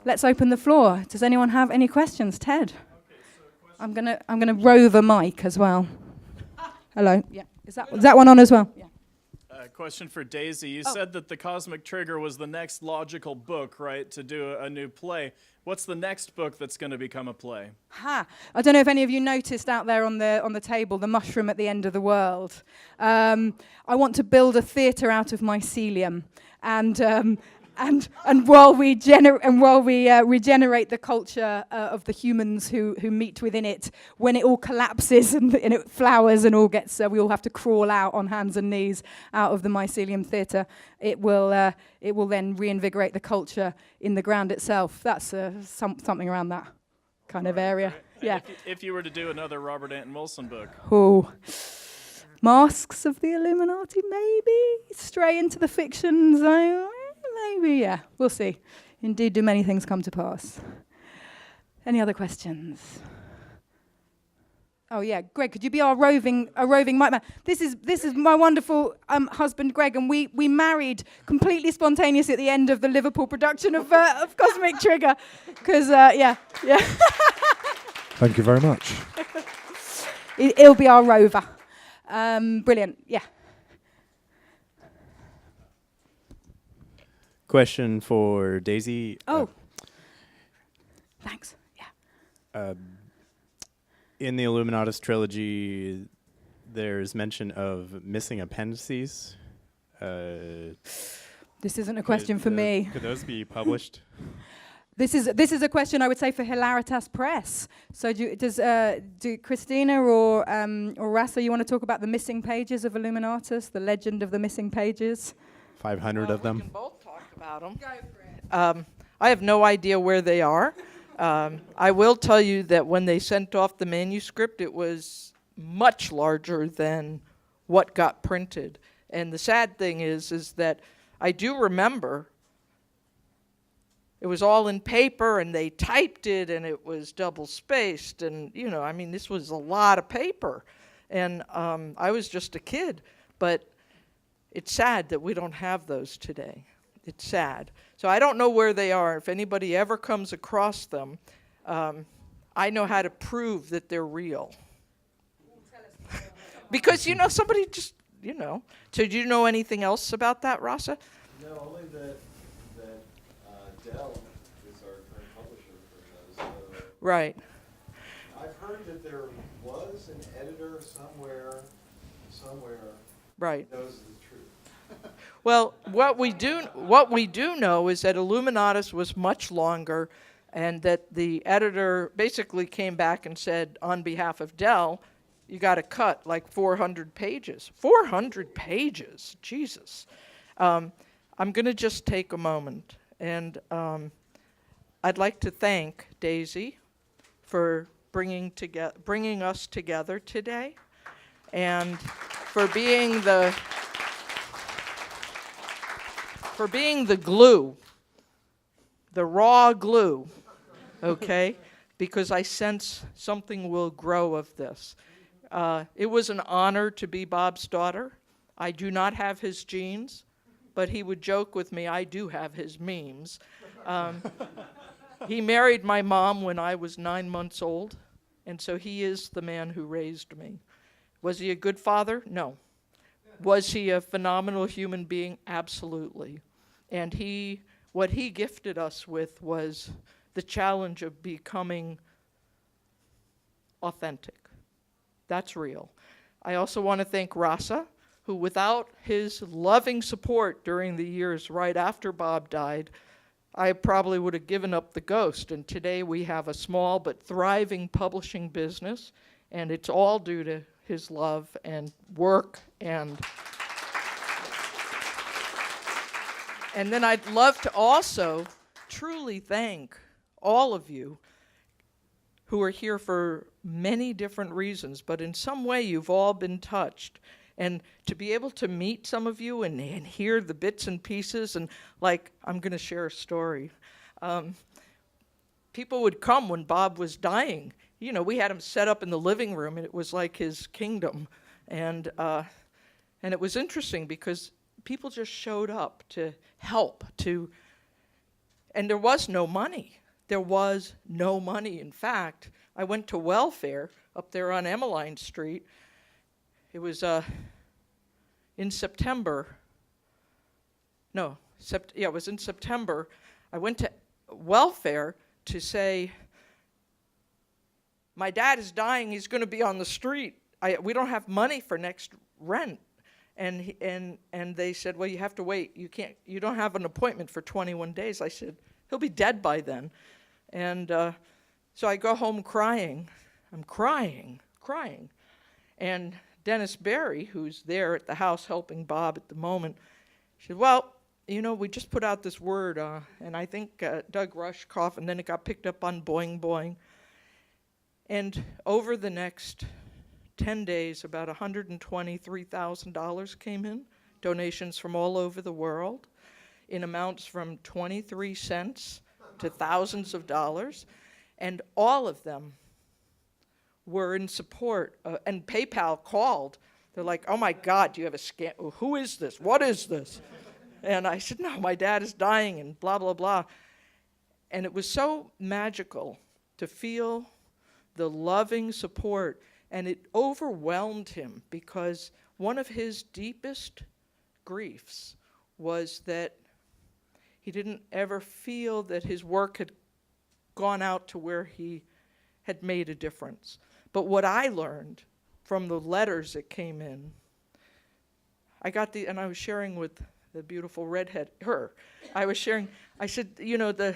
Let's open the floor. Does anyone have any questions? Ted? I'm gonna row the mic as well. Hello. Yeah. Is that one on as well? Yeah. Question for Daisy. You said that The Cosmic Trigger was the next logical book, right, to do a new play. What's the next book that's going to become a play? I don't know if any of you noticed out there on the table the mushroom at the end of the world. I want to build a theatre out of mycelium, and while we regenerate the culture of the humans who meet within it, when it all collapses and it flowers and all gets, we all have to crawl out on hands and knees out of the mycelium theatre. It will then reinvigorate the culture in the ground itself. That's something around that kind of area. Yeah. If you were to do another Robert Anton Wilson book. Oh. Masks of the Illuminati, maybe stray into the fiction zone. Maybe, yeah. We'll see. Indeed, do many things come to pass. Any other questions? Oh yeah, Greg, could you be our roving mic man? This is my wonderful husband, Greg, and we married completely spontaneously at the end of the Liverpool production of Cosmic Trigger, because yeah. Thank you very much. It'll be our rover. Brilliant. Yeah. Question for Daisy. Thanks. Yeah. In the Illuminatus trilogy, there's mention of missing appendices. This isn't a question for me. Could those be published? This is a question I would say for Hilaritas Press. So do Christina or Rasa, you want to talk about the missing pages of Illuminatus, the legend of the missing pages? 500 of them. We can both talk about them. Go for it. I have no idea where they are. I will tell you that when they sent off the manuscript, it was much larger than what got printed. And the sad thing is that I do remember it was all in paper and they typed it and it was double spaced. And, this was a lot of paper. And I was just a kid. But it's sad that we don't have those today. It's sad. So I don't know where they are. If anybody ever comes across them, I know how to prove that they're real. Because, somebody just, So do you know anything else about that, Rasa? No, only that Dell is our current publisher for those. Right. I've heard that there was an editor somewhere right. who knows the truth. Well, what we do know is that Illuminatus was much longer, and that the editor basically came back and said, on behalf of Dell, you got to cut like 400 pages. 400 pages, Jesus. I'm going to just take a moment, and I'd like to thank Daisy for bringing us together today, and for being the glue, the raw glue, okay? Because I sense something will grow of this. It was an honor to be Bob's daughter. I do not have his genes, but he would joke with me, I do have his memes. He married my mom when I was 9 months old, and so he is the man who raised me. Was he a good father? No. Was he a phenomenal human being? Absolutely. And what he gifted us with was the challenge of becoming authentic. That's real. I also want to thank Rasa, who without his loving support during the years right after Bob died, I probably would have given up the ghost. And today we have a small but thriving publishing business, and it's all due to his love and work. And then I'd love to also truly thank all of you who are here for many different reasons, but in some way you've all been touched. And to be able to meet some of you and hear the bits and pieces, and I'm going to share a story. People would come when Bob was dying. we had him set up in the living room, and it was like his kingdom. And it was interesting because people just showed up to help, and there was no money. There was no money. In fact, I went to welfare up there on Emmeline Street. It was in September. No, it was in September. I went to welfare to say, my dad is dying, he's going to be on the street. We don't have money for next rent. And they said, well, you have to wait. You don't have an appointment for 21 days. I said, he'll be dead by then. And so I go home crying. I'm crying. And Dennis Berry, who's there at the house helping Bob at the moment, said, well, we just put out this word, and I think Doug Rushkoff, and then it got picked up on Boing Boing. And over the next 10 days, about $123,000 came in, donations from all over the world, in amounts from 23 cents to thousands of dollars, and all of them were in support. And PayPal called. They're like, oh my God, do you have a scam? Who is this? What is this? And I said, no, my dad is dying, and blah, blah, blah. And it was so magical to feel the loving support, and it overwhelmed him because one of his deepest griefs was that he didn't ever feel that his work had gone out to where he had made a difference. But what I learned from the letters that came in, and I was sharing with the beautiful redhead, I said, the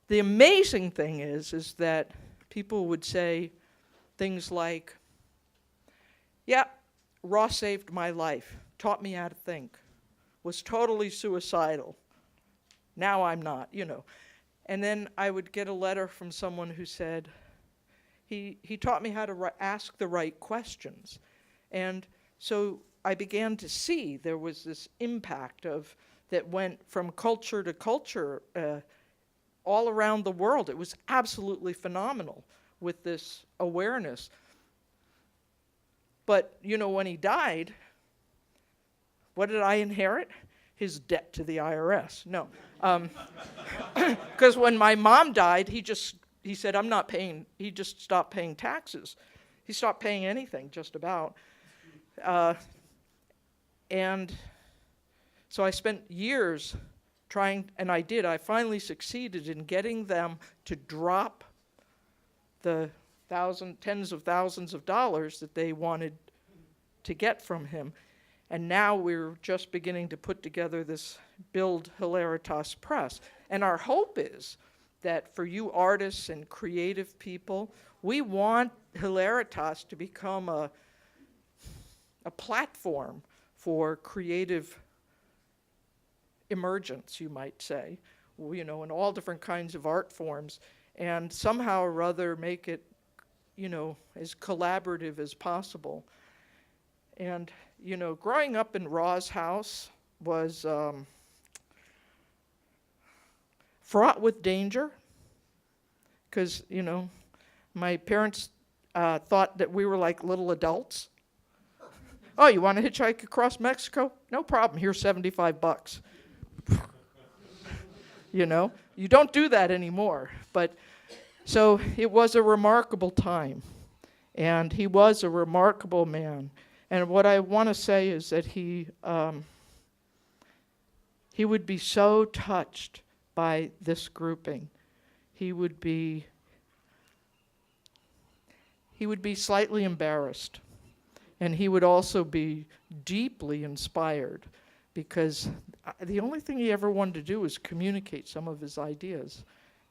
amazing thing is that people would say things like, yeah, Ross saved my life, taught me how to think, was totally suicidal. Now I'm not, And then I would get a letter from someone who said, he taught me how to ask the right questions. And so I began to see there was this impact that went from culture to culture all around the world. It was absolutely phenomenal with this awareness. But, when he died, what did I inherit? His debt to the IRS. No. Because when my mom died, he said, I'm not paying. He just stopped paying taxes. He stopped paying anything, just about. And so I spent years trying, and I did. I finally succeeded in getting them to drop the tens of thousands of dollars that they wanted to get from him. And now we're just beginning to put together this Build Hilaritas Press. And our hope is that for you artists and creative people, we want Hilaritas to become a platform for creative emergence, you might say, in all different kinds of art forms, and somehow or other make it, as collaborative as possible. And, growing up in Ra's house was fraught with danger because, my parents thought that we were like little adults. Oh, you want to hitchhike across Mexico? No problem. Here's $75. You don't do that anymore. But so it was a remarkable time, and he was a remarkable man. And what I want to say is that he would be so touched by this grouping. He would be slightly embarrassed. And he would also be deeply inspired because the only thing he ever wanted to do was communicate some of his ideas.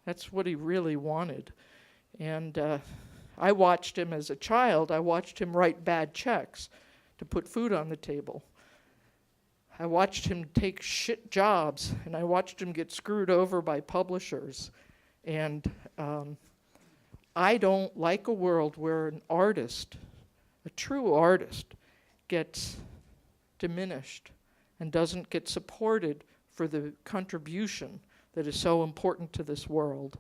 That's what he really wanted. And I watched him as a child. I watched him write bad checks to put food on the table. I watched him take shit jobs, and I watched him get screwed over by publishers. And I don't like a world where an artist, a true artist, gets diminished and doesn't get supported for the contribution that is so important to this world.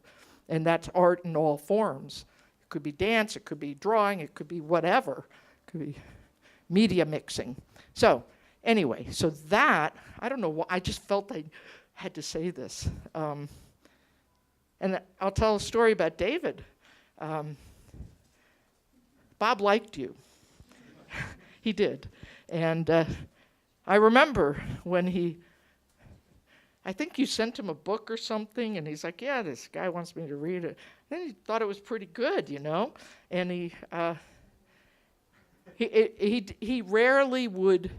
And that's art in all forms. could be dance, it could be drawing, it could be whatever. It could be media mixing. So anyway, so that, I don't know why, I just felt I had to say this. And I'll tell a story about David. Bob liked you. He did. And I remember when I think you sent him a book or something, and he's like, yeah, this guy wants me to read it. Then he thought it was pretty good, you know? And he rarely would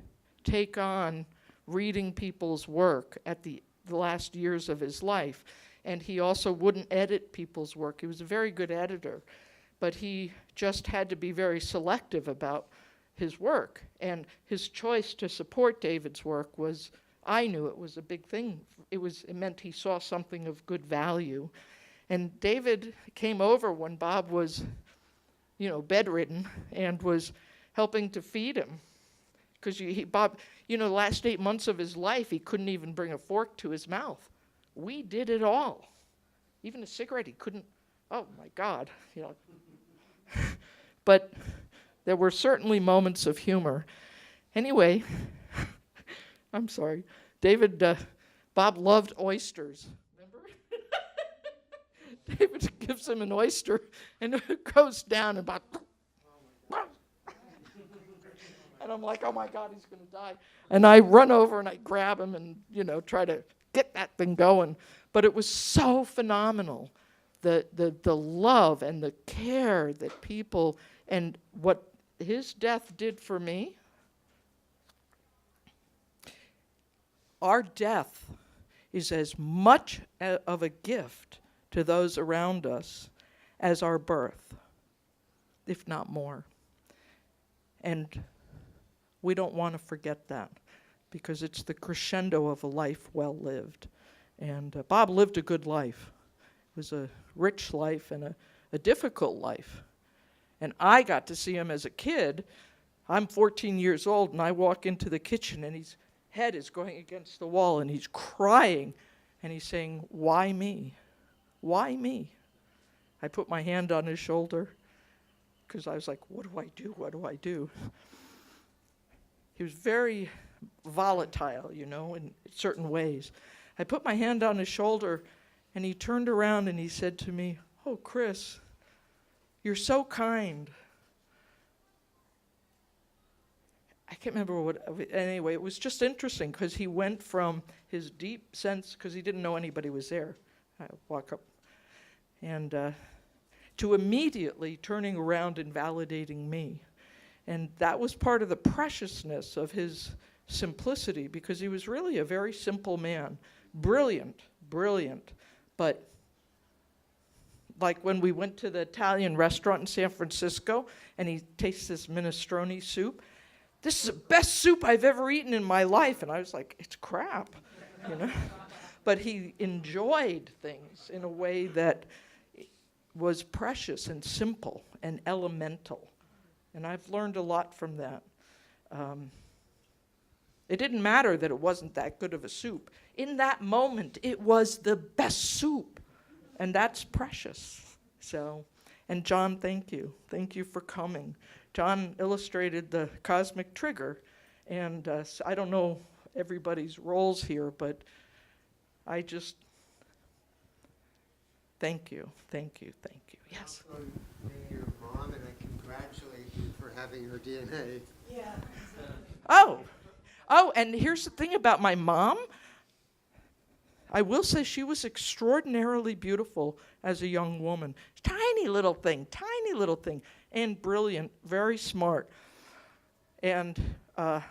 take on reading people's work at the last years of his life. And he also wouldn't edit people's work. He was a very good editor. But he just had to be very selective about his work. And his choice to support David's work was, I knew it was a big thing. It meant he saw something of good value. And David came over when Bob was, bedridden and was helping to feed him. Because Bob, the last 8 months of his life, he couldn't even bring a fork to his mouth. We did it all. Even a cigarette, he couldn't, oh my God, But there were certainly moments of humor. Anyway, I'm sorry. Bob loved oysters. Remember? David gives him an oyster, and it goes down about, and I'm like, oh my God, he's going to die. And I run over and I grab him and, try to get that thing going. But it was so phenomenal, the love and the care that people, and what his death did for me. Our death is as much of a gift to those around us as our birth, if not more. And we don't want to forget that, because it's the crescendo of a life well lived. And Bob lived a good life. It was a rich life and a difficult life. And I got to see him as a kid. I'm 14 years old, and I walk into the kitchen, and his head is going against the wall, and he's crying, and he's saying, why me? Why me? I put my hand on his shoulder, because I was like, what do I do? What do I do? He was very volatile, in certain ways. I put my hand on his shoulder, and he turned around and he said to me, oh, Chris, you're so kind. I can't remember anyway, it was just interesting, because he went from his deep sense, because he didn't know anybody was there. I walk up, and to immediately turning around and validating me. And that was part of the preciousness of his simplicity, because he was really a very simple man. Brilliant, but like when we went to the Italian restaurant in San Francisco, and he tastes this minestrone soup. This is the best soup I've ever eaten in my life. And I was like, it's crap, But he enjoyed things in a way that was precious and simple and elemental. And I've learned a lot from that. It didn't matter that it wasn't that good of a soup. In that moment, it was the best soup. And that's precious. So, and John, thank you. Thank you for coming. John illustrated the cosmic trigger. And I don't know everybody's roles here, but I just, thank you. Yes? I'm your mom, and I congratulate you for having her DNA. Yeah. Oh, and here's the thing about my mom. I will say she was extraordinarily beautiful as a young woman. Tiny little thing, and brilliant, very smart. And I'm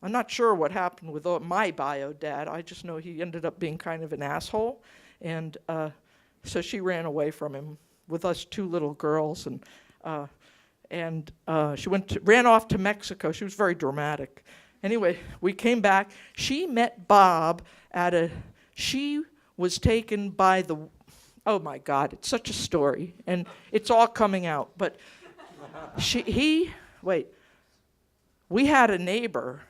not sure what happened with my bio dad. I just know he ended up being kind of an asshole. And so she ran away from him with us two little girls. And she ran off to Mexico. She was very dramatic. Anyway, we came back. She met Bob she was taken by oh my God, it's such a story. And it's all coming out. But we had a neighbor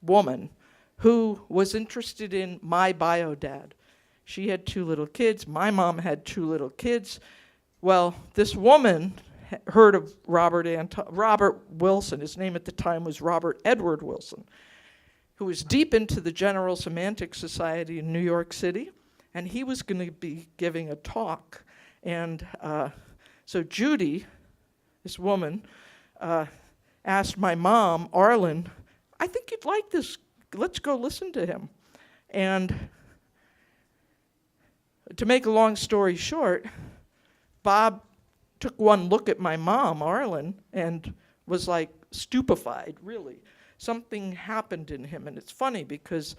woman who was interested in my bio dad. She had two little kids. My mom had two little kids. Well, this woman heard of Robert Wilson. His name at the time was Robert Edward Wilson, who was deep into the General Semantic Society in New York City, and he was going to be giving a talk. And so Judy, this woman, asked my mom, Arlen, I think you'd like this. Let's go listen to him. And to make a long story short, Bob took one look at my mom, Arlen, and was like stupefied, really. Something happened in him, and it's funny because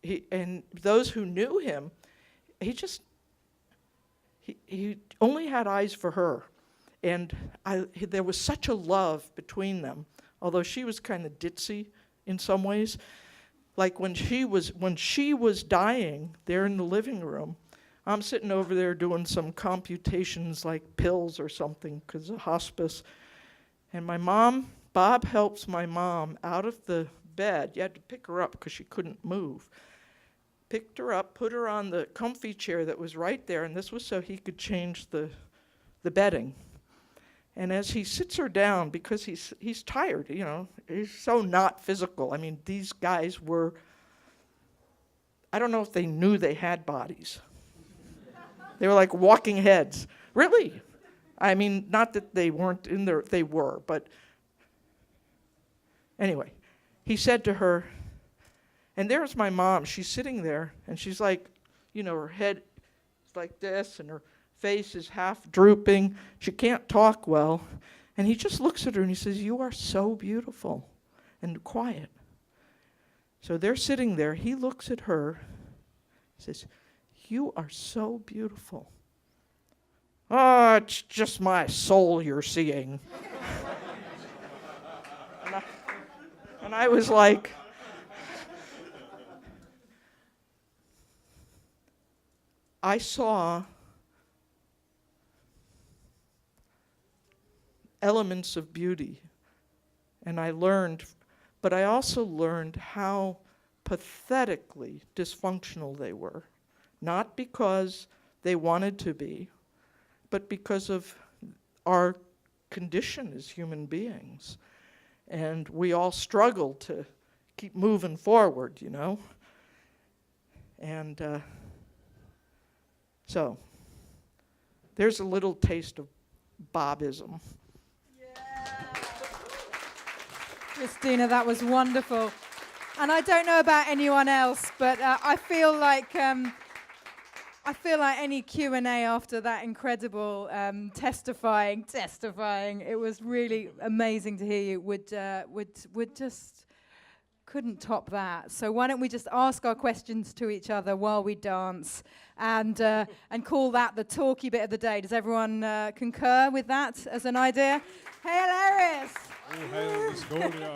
those who knew him, he only had eyes for her. And there was such a love between them, although she was kind of ditzy in some ways. Like when she was dying there in the living room, I'm sitting over there doing some computations like pills or something because of hospice. And Bob helps my mom out of the bed. You had to pick her up because she couldn't move. Picked her up, put her on the comfy chair that was right there, and this was so he could change the bedding. And as he sits her down, because he's tired, he's so not physical. I mean, these guys were, I don't know if they knew they had bodies. They were like walking heads. Really. I mean, not that they weren't in there, they were, but anyway, he said to her, and there's my mom, she's sitting there, and she's like, her head is like this, and her face is half drooping. She can't talk well. And he just looks at her and he says, you are so beautiful and quiet. So they're sitting there. He looks at her, says, you are so beautiful. Oh, it's just my soul you're seeing. and I was like, I saw elements of beauty, and I learned, but I also learned how pathetically dysfunctional they were, not because they wanted to be, but because of our condition as human beings. And we all struggle to keep moving forward, And so there's a little taste of Bobism. Christina, that was wonderful. And I don't know about anyone else, but I feel like any Q&A after that incredible testifying, it was really amazing to hear you, would just couldn't top that. So why don't we just ask our questions to each other while we dance and call that the talky bit of the day. Does everyone concur with that as an idea? Hey, hilarious! Oh, hell, Discordia.